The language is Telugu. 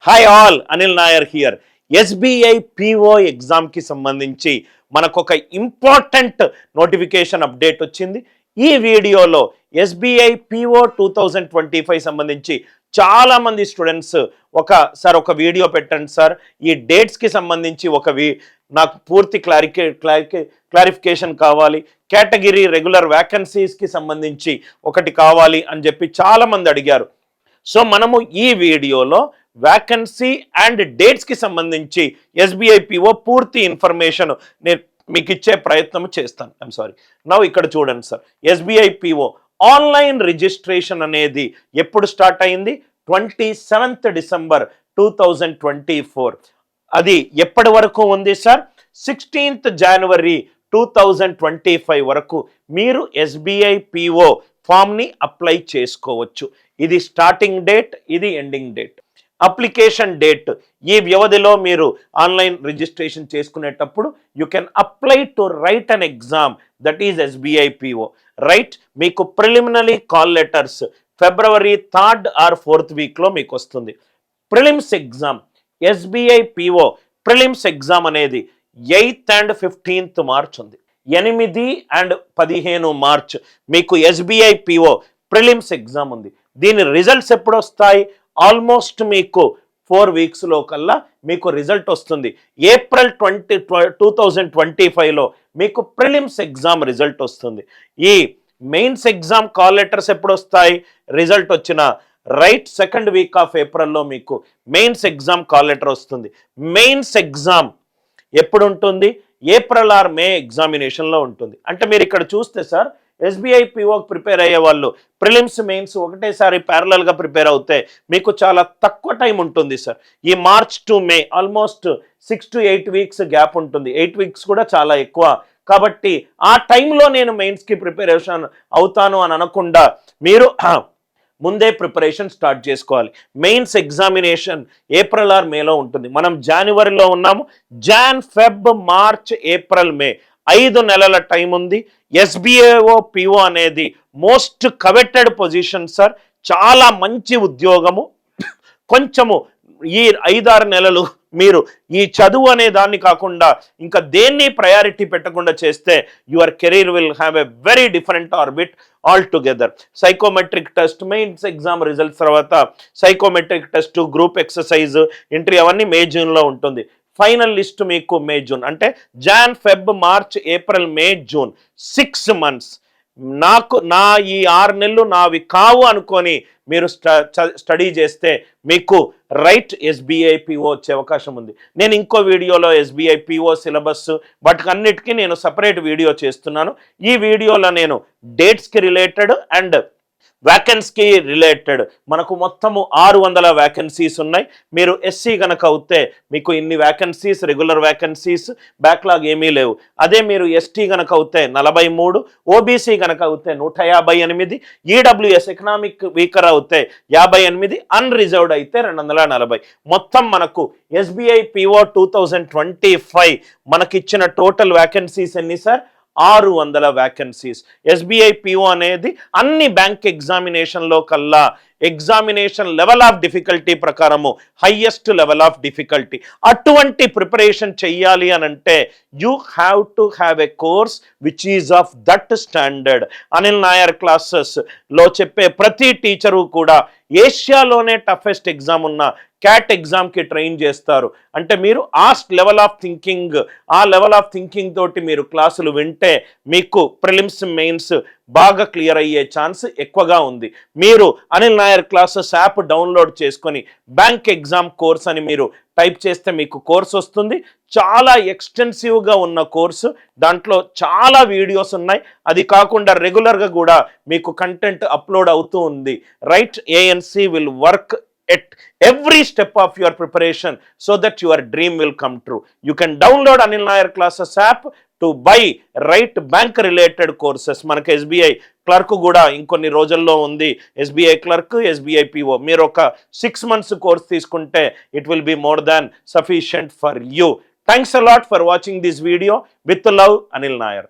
Hi all, Anil Nair here. SBI PO ఎగ్జామ్కి సంబంధించి మనకు ఒక ఇంపార్టెంట్ నోటిఫికేషన్ అప్డేట్ వచ్చింది. ఈ వీడియోలో ఎస్బీఐ పిఓ 2025 సంబంధించి చాలామంది స్టూడెంట్స్ ఒక వీడియో పెట్టండి సార్, ఈ డేట్స్కి సంబంధించి నాకు పూర్తి క్లారిఫికేషన్ కావాలి, కేటగిరీ రెగ్యులర్ వ్యాకెన్సీస్కి సంబంధించి ఒకటి కావాలి అని చెప్పి చాలామంది అడిగారు. సో మనము ఈ వీడియోలో వ్యాకెన్సీ అండ్ డేట్స్కి సంబంధించి ఎస్బీఐ పిఓ పూర్తి ఇన్ఫర్మేషన్ నేను మీకు ఇచ్చే ప్రయత్నం చేస్తాను. నౌ ఇక్కడ చూడండి sir, SBI PO online registration అనేది ఎప్పుడు స్టార్ట్ అయింది? 27th December 2024. అది ఎప్పటి వరకు ఉంది సార్? 16th January 2025 వరకు మీరు ఎస్బీఐ పిఓ ఫామ్ని అప్లై చేసుకోవచ్చు. ఇది స్టార్టింగ్ డేట్, ఇది ఎండింగ్ డేట్. అప్లికేషన్ డేట్, ఈ వ్యవధిలో మీరు ఆన్లైన్ రిజిస్ట్రేషన్ చేసుకునేటప్పుడు you can apply to write an exam, that is SBI PO. Right, మీకు preliminary call letters February 3rd or 4th వీక్లో మీకు వస్తుంది. Prelims exam, SBI PO prelims exam అనేది 8th and 15th March ఉంది. 8 and 15 March మీకు ఎస్బీఐ పిఓ ప్రిలిమ్స్ ఎగ్జామ్ ఉంది. దీని రిజల్ట్స్ ఎప్పుడు వస్తాయి? ఆల్మోస్ట్ మీకు 4 weeksలో కల్లా మీకు రిజల్ట్ వస్తుంది. April 2025లో మీకు ప్రిలిమ్స్ ఎగ్జామ్ రిజల్ట్ వస్తుంది. ఈ మెయిన్స్ ఎగ్జామ్ కాల్ లెటర్స్ ఎప్పుడు వస్తాయి? రిజల్ట్ వచ్చిన రైట్ 2nd week of Aprilలో మీకు మెయిన్స్ ఎగ్జామ్ కాల్ లెటర్ వస్తుంది. మెయిన్స్ ఎగ్జామ్ ఎప్పుడు ఉంటుంది? April or May ఎగ్జామినేషన్లో ఉంటుంది. అంటే మీరు ఇక్కడ చూస్తే సార్, ఎస్బీఐ పిఓకి ప్రిపేర్ అయ్యే వాళ్ళు ప్రిలిమ్స్ మెయిన్స్ ఒకటేసారి ప్యారలల్గా ప్రిపేర్ అవుతే మీకు చాలా తక్కువ టైం ఉంటుంది సార్. ఈ March to May almost 6 to 8 weeks gap ఉంటుంది. 8 weeks కూడా చాలా ఎక్కువ. కాబట్టి ఆ టైంలో నేను మెయిన్స్కి ప్రిపరేషన్ అవుతాను అని అనకుండా మీరు ముందే ప్రిపరేషన్ స్టార్ట్ చేసుకోవాలి. మెయిన్స్ ఎగ్జామినేషన్ April or Mayలో ఉంటుంది. మనం జనవరిలో ఉన్నాము. Jan, Feb, March, April, May 5 నెలల టైం ఉంది. ఎస్బీఐఓ పిఓ అనేది మోస్ట్ కవెటెడ్ పొజిషన్ సార్, చాలా మంచి ఉద్యోగము. కొంచెము ఈ 5-6 నెలలు మీరు ఈ చదువు అనే దాన్ని కాకుండా ఇంకా దేన్ని ప్రయారిటీ పెట్టకుండా చేస్తే your career will have a very different orbit all together. Psychometric test, mains exam results తర్వాత psychometric test, group exercise, interview అవన్నీ May, June ఉంటుంది. ఫైనల్ లిస్ట్ మీకు May, June, అంటే Jan, Feb, March, April, May, June 6 months. నా ఈ 6 నెలలు నావి కావు అనుకొని మీరు స్టడీ చేస్తే మీకు రైట్ ఎస్బీఐ పిఓ వచ్చే అవకాశం ఉంది. నేను ఇంకో వీడియోలో ఎస్బీఐ పిఓ సిలబస్ వాటికన్నిటికీ నేను సపరేట్ వీడియో చేస్తున్నాను. ఈ వీడియోలో నేను డేట్స్కి రిలేటెడ్ అండ్ వ్యాకెన్సీకి రిలేటెడ్ మనకు మొత్తము 600 వ్యాకెన్సీస్ ఉన్నాయి. మీరు ఎస్సీ కనుక అవుతే మీకు ఇన్ని వ్యాకెన్సీస్, రెగ్యులర్ వ్యాకెన్సీస్, బ్యాక్లాగ్ ఏమీ లేవు. అదే మీరు ఎస్టీ కనుక అవుతే 43, ఓబీసీ కనుక అవుతే 158, ఈడబ్ల్యూఎస్ ఎకనామిక్ వీకర్ అవుతే 58, అన్రిజర్వ్డ్ అయితే 240. మొత్తం మనకు ఎస్బీఐ పిఓ 2025 మనకిచ్చిన టోటల్ వ్యాకెన్సీస్ ఎన్ని సార్? 600 వ్యాకెన్సీస్. ఎస్బీఐ పిఓ అనేది అన్ని బ్యాంక్ ఎగ్జామినేషన్లో కల్లా ఎగ్జామినేషన్ లెవెల్ ఆఫ్ డిఫికల్టీ ప్రకారము హైయెస్ట్ లెవెల్ ఆఫ్ డిఫికల్టీ. అటువంటి ప్రిపరేషన్ చెయ్యాలి అని అంటే you have to have a course which is of that standard. Anil Nair క్లాసెస్లో చెప్పే ప్రతి టీచరు కూడా ఏషియాలోనే టఫెస్ట్ ఎగ్జామ్ ఉన్న క్యాట్ ఎగ్జామ్కి ట్రైన్ చేస్తారు. అంటే మీరు ఆ లెవెల్ ఆఫ్ థింకింగ్ తోటి మీరు క్లాసులు వింటే మీకు ప్రిలిమ్స్, మెయిన్స్ బాగా క్లియర్ అయ్యే ఛాన్స్ ఎక్కువగా ఉంది. మీరు Anil Nair classes app download చేసుకొని బ్యాంక్ ఎగ్జామ్ కోర్స్ అని మీరు టైప్ చేస్తే మీకు కోర్స్ వస్తుంది. చాలా ఎక్స్టెన్సివ్గా ఉన్న కోర్సు, దాంట్లో చాలా వీడియోస్ ఉన్నాయి. అది కాకుండా రెగ్యులర్గా కూడా మీకు కంటెంట్ అప్లోడ్ అవుతూ ఉంది. Right, ANC will work at every step of your preparation so that your dream will come true. You can download Anil Nair Classes app to buy right bank related courses. మనకు ఎస్బీఐ క్లర్క్ కూడా ఇంకొన్ని రోజుల్లో ఉంది. ఎస్బీఐ క్లర్క్, ఎస్బీఐ పిఓ మీరు ఒక 6 months కోర్స్ తీసుకుంటే it will be more than sufficient for you. Thanks a lot for watching this video. With love, Anil Nair.